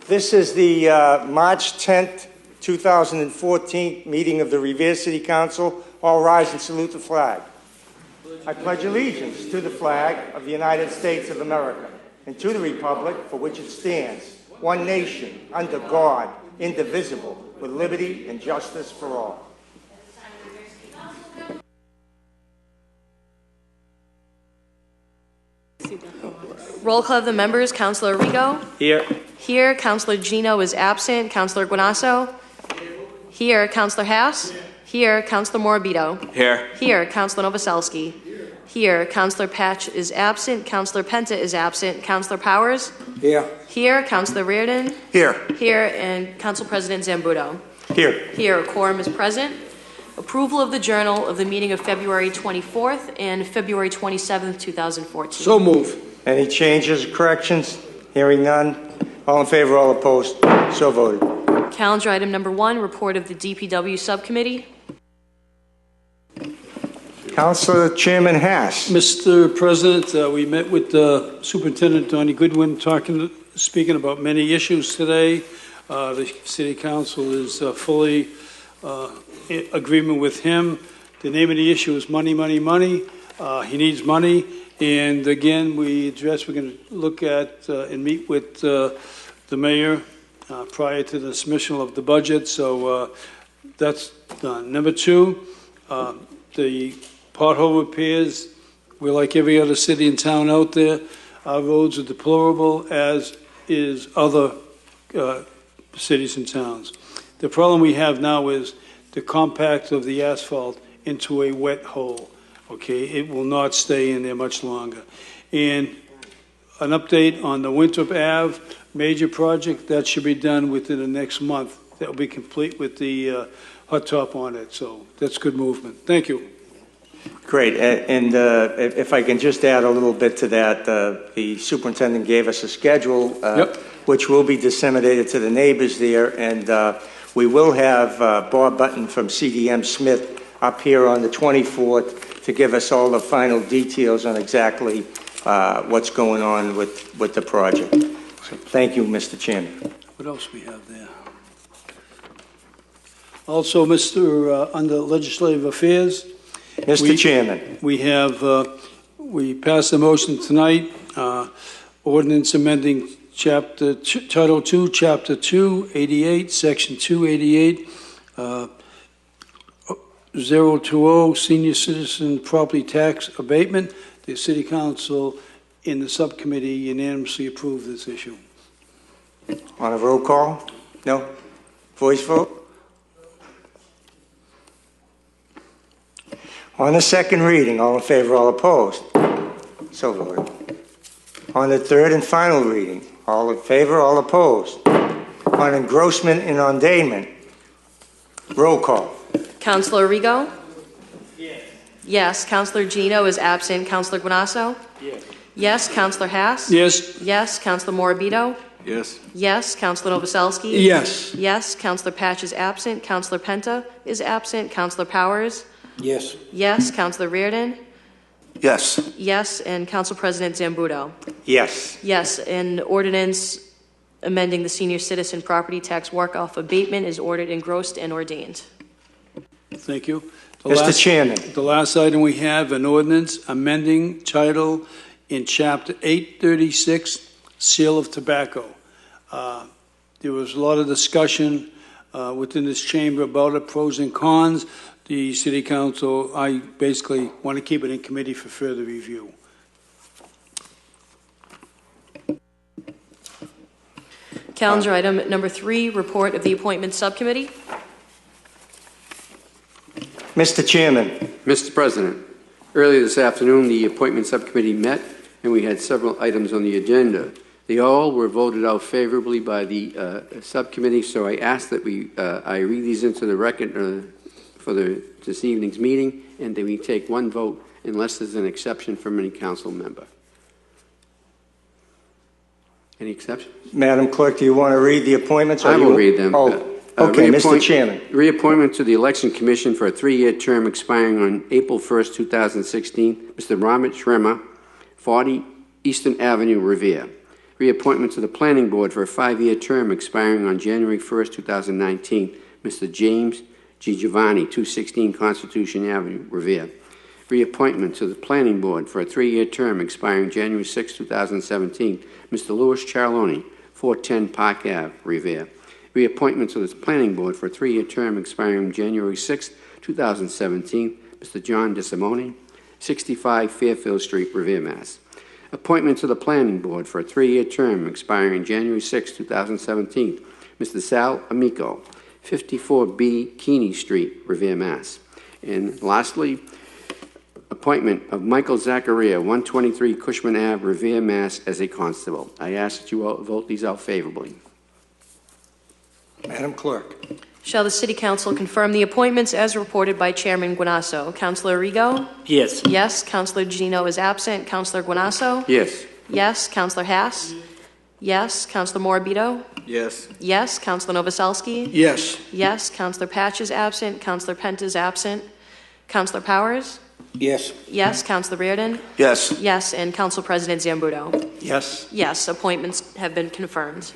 This is the March 10th, 2014 meeting of the Revere City Council. All rise and salute the flag. I pledge allegiance to the flag of the United States of America and to the republic for which it stands, one nation, under God, indivisible, with liberty and justice for all. Roll call of the members. Councilor Rigo. Here. Here. Councilor Gino is absent. Councilor Guanasso. Here. Councilor Haas. Here. Councilor Morabito. Here. Here. Councilor Novoselsky. Here. Councilor Patch is absent. Councilor Penta is absent. Councilor Powers. Here. Here. Councilor Reardon. Here. Here. And Council President Zambudo. Here. Here. A quorum is present. Approval of the journal of the meeting of February 24th and February 27th, 2014. So move. Any changes or corrections? Hearing none. All in favor, all opposed? So voted. Calendar item number 1, report of the DPW subcommittee. Councilor Chairman Haas. Mr. President, we met with Superintendent Donnie Goodwin speaking about many issues today. The City Council is fully in agreement with him. The name of the issue is money, money, money. He needs money. And again, we're going to look at and meet with the mayor prior to the submission of the budget. So that's done. Number 2, the pothole repairs. We're like every other city and town out there. Our roads are deplorable, as is other cities and towns. The problem we have now is the compact of the asphalt into a wet hole. Okay, it will not stay in there much longer. And an update on the Winthrop Ave major project, that should be done within the next month. That will be complete with the hot top on it. So that's good movement. Thank you. Great. And if I can just add a little bit to that, the superintendent gave us a schedule, which will be disseminated to the neighbors there. And we will have Bob Button from CDM Smith up here on the 24th to give us all the final details on exactly what's going on with the project. So thank you, Mr. Chairman. What else we have there? Also, under Legislative Affairs, Mr. Chairman, we passed a motion tonight, ordinance amending Title 2, Chapter 288, Section 288, 020 Senior Citizen Property Tax Abatement. The City Council in the subcommittee unanimously approved this issue. On a roll call? No? Voice vote? On the second reading, all in favor, all opposed? So voted. On the third and final reading, all in favor, all opposed? On engrossment and ondayment, roll call. Councilor Rigo? Yes. Yes. Councilor Gino is absent. Councilor Guanasso? Yes. Yes. Councilor Haas? Yes. Yes. Councilor Morabito? Yes. Yes. Councilor Novoselsky? Yes. Yes. Councilor Patch is absent. Councilor Penta is absent. Councilor Powers? Yes. Yes. Councilor Reardon? Yes. Yes. And Council President Zambudo? Yes. Yes. An ordinance amending the senior citizen property tax work-off abatement is ordered, engrossed, and ordained. Thank you. Mr. Chairman. The last item we have, an ordinance amending title in Chapter 836, Sale of Tobacco. There was a lot of discussion within this chamber about it, pros and cons. The City Council, I basically want to keep it in committee for further review. Calendar item number 3, report of the appointment subcommittee. Mr. Chairman. Mr. President, earlier this afternoon, the appointment subcommittee met and we had several items on the agenda. They all were voted out favorably by the subcommittee, so I ask that I read these into the record for this evening's meeting, and that we take one vote unless there's an exception from any council member. Any exceptions? Madam Clerk, do you want to read the appointments? I will read them. Okay, Mr. Chairman. Reappointment to the Election Commission for a 3-year term expiring on April 1st, 2016. Mr. Robert Schremer, 40 Eastern Avenue, Revere. Reappointment to the Planning Board for a 5-year term expiring on January 1st, 2019. Mr. James G. Giovanni, 216 Constitution Avenue, Revere. Reappointment to the Planning Board for a 3-year term expiring January 6, 2017. Mr. Louis Charloni, 410 Park Ave, Revere. Reappointment to the Planning Board for a 3-year term expiring January 6, 2017. Mr. John DeSimone, 65 Fairfield Street, Revere, Mass. Appointment to the Planning Board for a 3-year term expiring January 6, 2017. Mr. Sal Amico, 54B Keeney Street, Revere, Mass. And lastly, appointment of Michael Zachariah, 123 Cushman Ave, Revere, Mass. as a constable. I ask that you vote these out favorably. Madam Clerk. Shall the City Council confirm the appointments as reported by Chairman Guanasso? Councilor Rigo? Yes. Yes. Councilor Gino is absent. Councilor Guanasso? Yes. Yes. Councilor Haas? Yes. Councilor Morabito? Yes. Yes. Councilor Novoselsky? Yes. Yes. Councilor Patch is absent. Councilor Pent is absent. Councilor Powers? Yes. Yes. Councilor Reardon? Yes. Yes. And Council President Zambudo? Yes. Yes. Appointments have been confirmed.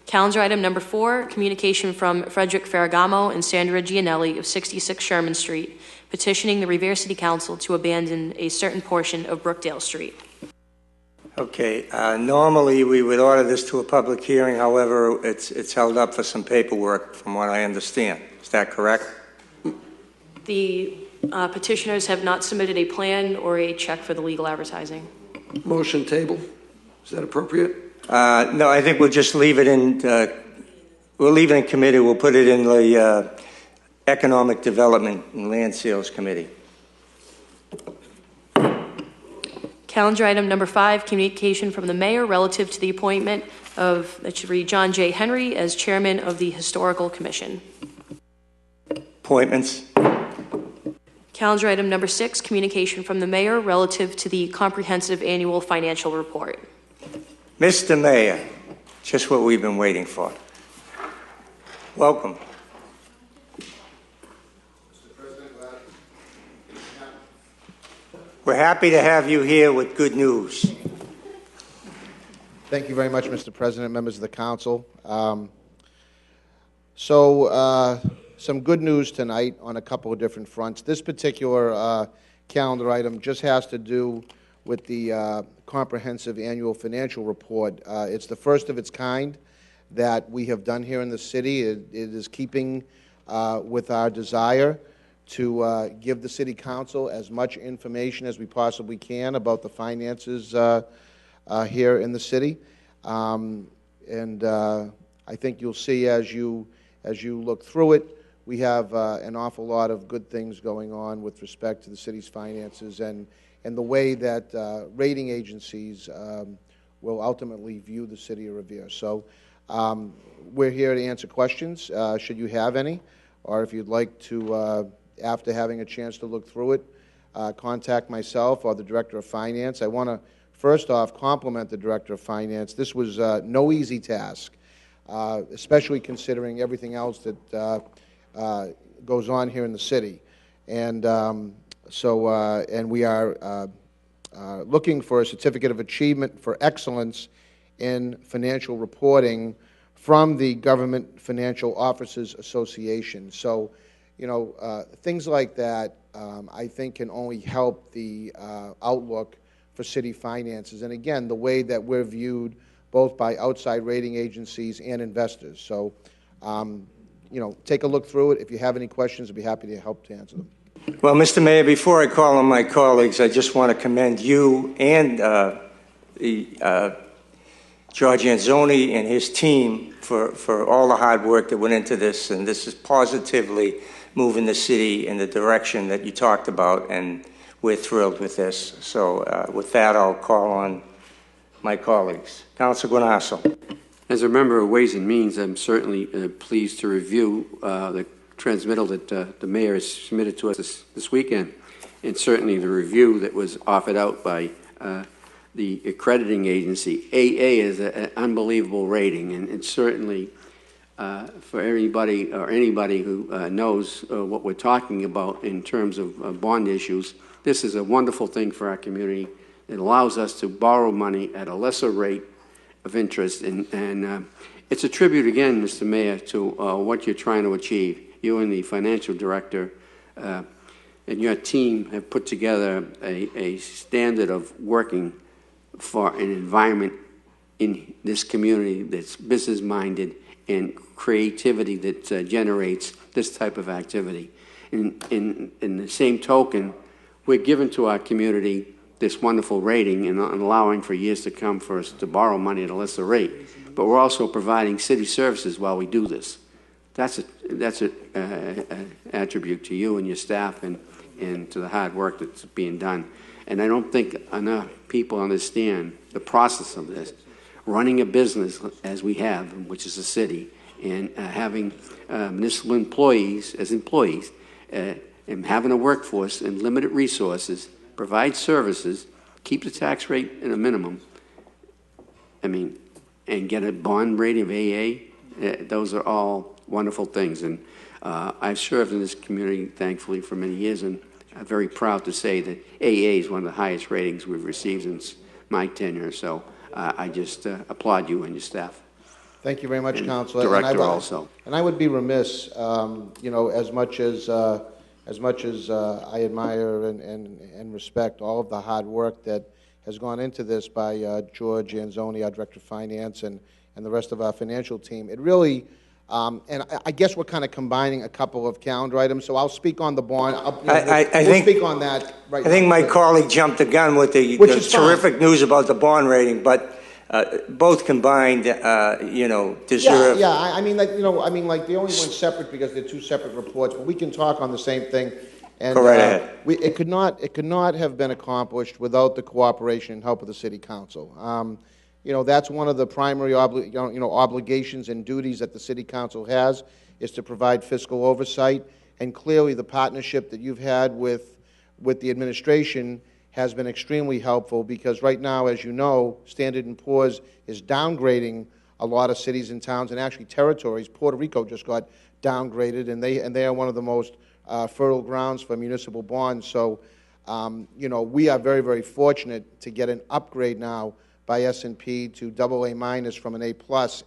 Calendar item number 4, communication from Frederick Ferragamo and Sandra Gianelli of 66 Sherman Street, petitioning the Revere City Council to abandon a certain portion of Brookdale Street. Okay. Normally, we would order this to a public hearing. However, it's held up for some paperwork, from what I understand. Is that correct? The petitioners have not submitted a plan or a check for the legal advertising. Motion table. Is that appropriate? No, I think we'll just leave it in. We'll leave it in committee. We'll put it in the Economic Development and Land Sales Committee. Calendar item number 5, communication from the mayor relative to the appointment of, that should read, John J. Henry as chairman of the Historical Commission. Appointments. Calendar item number 6, communication from the mayor relative to the comprehensive annual financial report. Mr. Mayor, just what we've been waiting for. Welcome. We're happy to have you here with good news. Thank you very much, Mr. President, members of the council. Some good news tonight on a couple of different fronts. This particular calendar item just has to do with the comprehensive annual financial report. It's the first of its kind that we have done here in the city. It is keeping with our desire to give the city council as much information as we possibly can about the finances here in the city. I think you'll see as you look through it, we have an awful lot of good things going on with respect to the city's finances and the way that rating agencies will ultimately view the city of Revere. So we're here to answer questions, should you have any, or if you'd like to, after having a chance to look through it, contact myself or the Director of Finance. I want to, first off, compliment the Director of Finance. This was no easy task, especially considering everything else that goes on here in the city. And and we are looking for a certificate of achievement for excellence in financial reporting from the Government Financial Officers Association. So, you know, things like that, I think, can only help the outlook for city finances. And again, the way that we're viewed both by outside rating agencies and investors. So, you know, take a look through it. If you have any questions, I'd be happy to help to answer them. Well, Mr. Mayor, before I call on my colleagues, I just want to commend you and George Anzoni and his team for all the hard work that went into this, and this is positively moving the city in the direction that you talked about, and we're thrilled with this. So with that, I'll call on my colleagues. Councilor Guanasso. As a member of Ways and Means, I'm certainly pleased to review the transmittal that the mayor has submitted to us this weekend, and certainly the review that was offered out by the accrediting agency. AA is an unbelievable rating, and certainly for anybody who knows what we're talking about in terms of bond issues, this is a wonderful thing for our community. It allows us to borrow money at a lesser rate of interest, and it's a tribute again, Mr. Mayor, to what you're trying to achieve. You and the financial director and your team have put together a standard of working for an environment in this community that's business-minded and creativity that generates this type of activity. In the same token, we're giving to our community this wonderful rating and allowing for years to come for us to borrow money at a lesser rate. But we're also providing city services while we do this. That's an attribute to you and your staff and to the hard work that's being done. And I don't think enough people understand the process of this. Running a business as we have, which is a city, and having municipal employees as employees, and having a workforce and limited resources, provide services, keep the tax rate at a minimum, I mean, and get a bond rating of AA, those are all wonderful things. And I've served in this community, thankfully, for many years, and I'm very proud to say that AA is one of the highest ratings we've received since my tenure. So I just applaud you and your staff. Thank you very much, and Councilor. Director also. And I would be remiss, you know, as much as I admire and respect all of the hard work that has gone into this by George Anzoni, our Director of Finance, and the rest of our financial team. It really, and I guess we're kind of combining a couple of calendar items, so I'll speak on the bond. We'll speak on that right now. I think my colleague jumped the gun with the terrific news about the bond rating, but both combined, you know, deserve. Yeah, I mean, like, you know, like they only went separate because they're two separate reports, but we can talk on the same thing. And go right ahead. It could not have been accomplished without the cooperation and help of the City Council. You know, that's one of the primary obligations and duties that the City Council has, is to provide fiscal oversight. And clearly, the partnership that you've had with the administration has been extremely helpful, because right now, as you know, Standard & Poor's is downgrading a lot of cities and towns, and actually territories. Puerto Rico just got downgraded, and they are one of the most fertile grounds for municipal bonds. So, you know, we are very, very fortunate to get an upgrade now by S&P to AA- from an A+,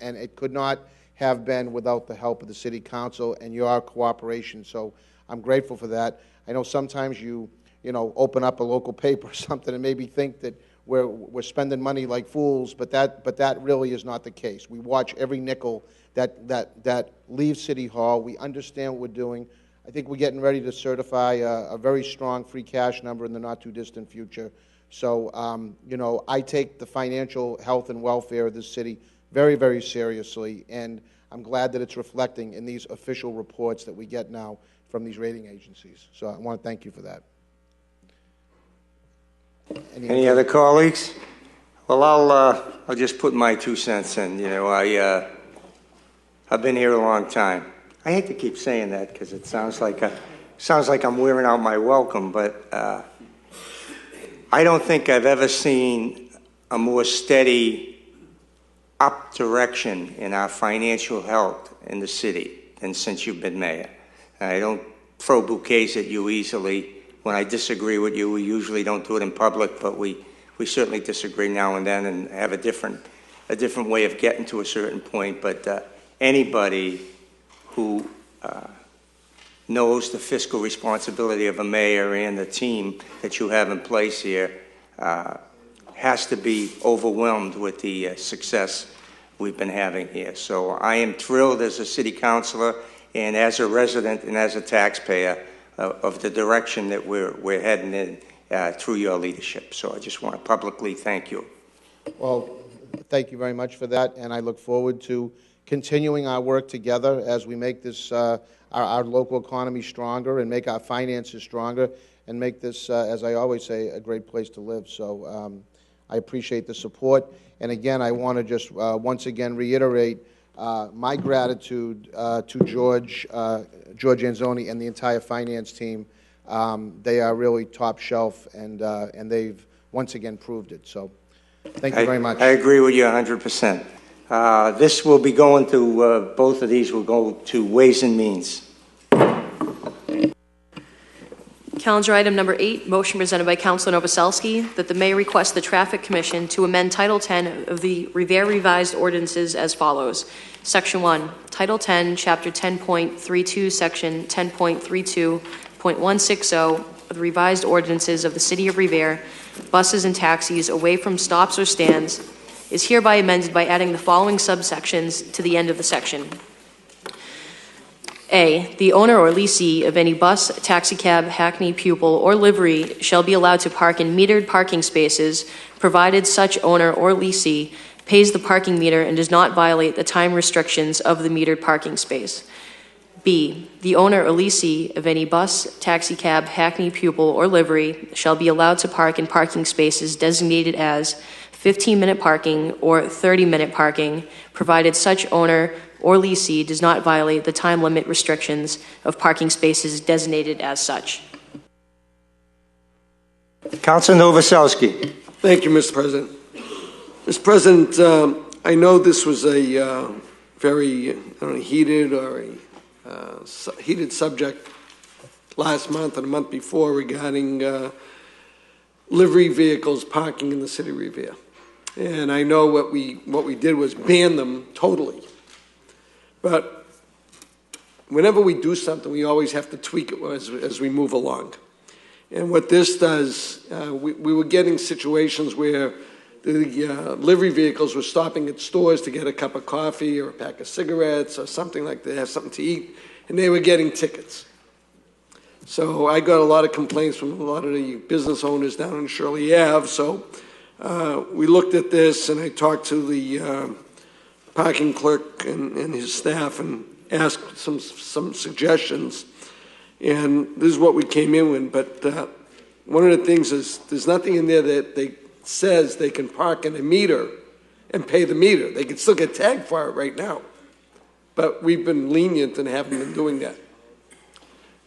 and it could not have been without the help of the City Council and your cooperation. So I'm grateful for that. I know sometimes you know, open up a local paper or something and maybe think that we're spending money like fools, but that really is not the case. We watch every nickel that leaves City Hall. We understand what we're doing. I think we're getting ready to certify a very strong free cash number in the not-too-distant future. So, you know, I take the financial health and welfare of this city very, very seriously, and I'm glad that it's reflecting in these official reports that we get now from these rating agencies. So I want to thank you for that. Any other colleagues? Well, I'll just put my 2 cents in. You know, I've been here a long time. I hate to keep saying that because it sounds like I'm wearing out my welcome, but I don't think I've ever seen a more steady up direction in our financial health in the city than since you've been mayor. I don't throw bouquets at you easily. When I disagree with you, we usually don't do it in public, but we certainly disagree now and then and have a different way of getting to a certain point. But anybody who knows the fiscal responsibility of a mayor and the team that you have in place here has to be overwhelmed with the success we've been having here. So I am thrilled as a city councilor and as a resident and as a taxpayer of the direction that we're heading in through your leadership. So I just want to publicly thank you. Well, thank you very much for that, and I look forward to continuing our work together as we make this our local economy stronger and make our finances stronger and make this, as I always say, a great place to live. So I appreciate the support. And again, I want to just once again reiterate my gratitude to George Anzoni and the entire finance team. They are really top shelf, and they've once again proved it. So thank you very much. I agree with you 100%. This will be going to, both of these will go to Ways and Means. Calendar item number 8, motion presented by Councilor Novoselsky that the mayor request the Traffic Commission to amend Title 10 of the Revere revised ordinances as follows. Section 1, Title 10, Chapter 10.32, Section 10.32.160 of the revised ordinances of the City of Revere, buses and taxis away from stops or stands, is hereby amended by adding the following subsections to the end of the section. A, the owner or leasee of any bus, taxicab, hackney, pupil, or livery shall be allowed to park in metered parking spaces, provided such owner or leasee pays the parking meter and does not violate the time restrictions of the metered parking space. B, the owner or leasee of any bus, taxicab, hackney, pupil, or livery shall be allowed to park in parking spaces designated as 15-minute parking or 30-minute parking, provided such owner or leasee does not violate the time limit restrictions of parking spaces designated as such. Councilor Novoselsky. Thank you, Mr. President. Mr. President, I know this was a very heated or a heated subject last month and a month before regarding livery vehicles parking in the city of Revere. And I know what we did was ban them totally. But whenever we do something, we always have to tweak it as we move along. And what this does, we were getting situations where the livery vehicles were stopping at stores to get a cup of coffee or a pack of cigarettes or something like that, have something to eat, and they were getting tickets. So I got a lot of complaints from a lot of the business owners down in Shirley Ave. So we looked at this, and I talked to the parking clerk and his staff and asked some suggestions. And this is what we came in with. But one of the things is there's nothing in there that says they can park in a meter and pay the meter. They can still get tagged for it right now. But we've been lenient and haven't been doing that.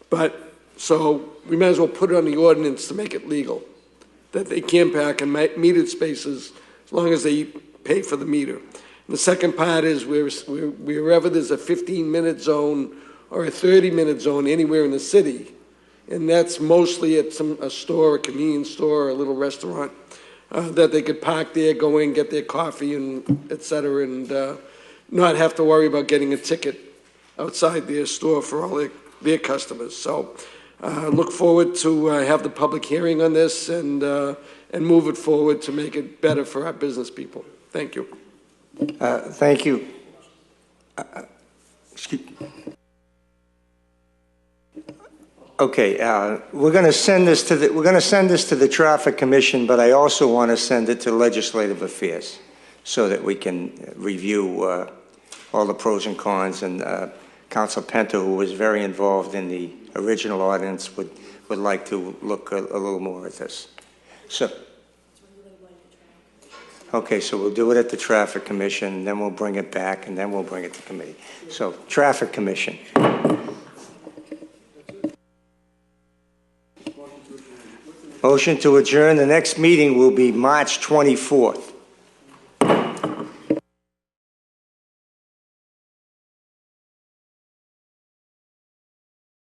But so we might as well put it on the ordinance to make it legal, that they can park in metered spaces as long as they pay for the meter. And the second part is wherever there's a 15-minute zone or a 30-minute zone anywhere in the city, and that's mostly at a store, a convenience store, or a little restaurant, that they could park there, go in, get their coffee, and et cetera, and not have to worry about getting a ticket outside their store for all their customers. So look forward to have the public hearing on this and move it forward to make it better for our business people. Thank you. Thank you. Okay, we're going to send this to the Traffic Commission, but I also want to send it to Legislative Affairs so that we can review all the pros and cons. And Council Penta, who was very involved in the original ordinance, would like to look a little more at this. So, okay, so we'll do it at the Traffic Commission, then we'll bring it back, and then we'll bring it to committee. So, Traffic Commission. Motion to adjourn. The next meeting will be March 24th.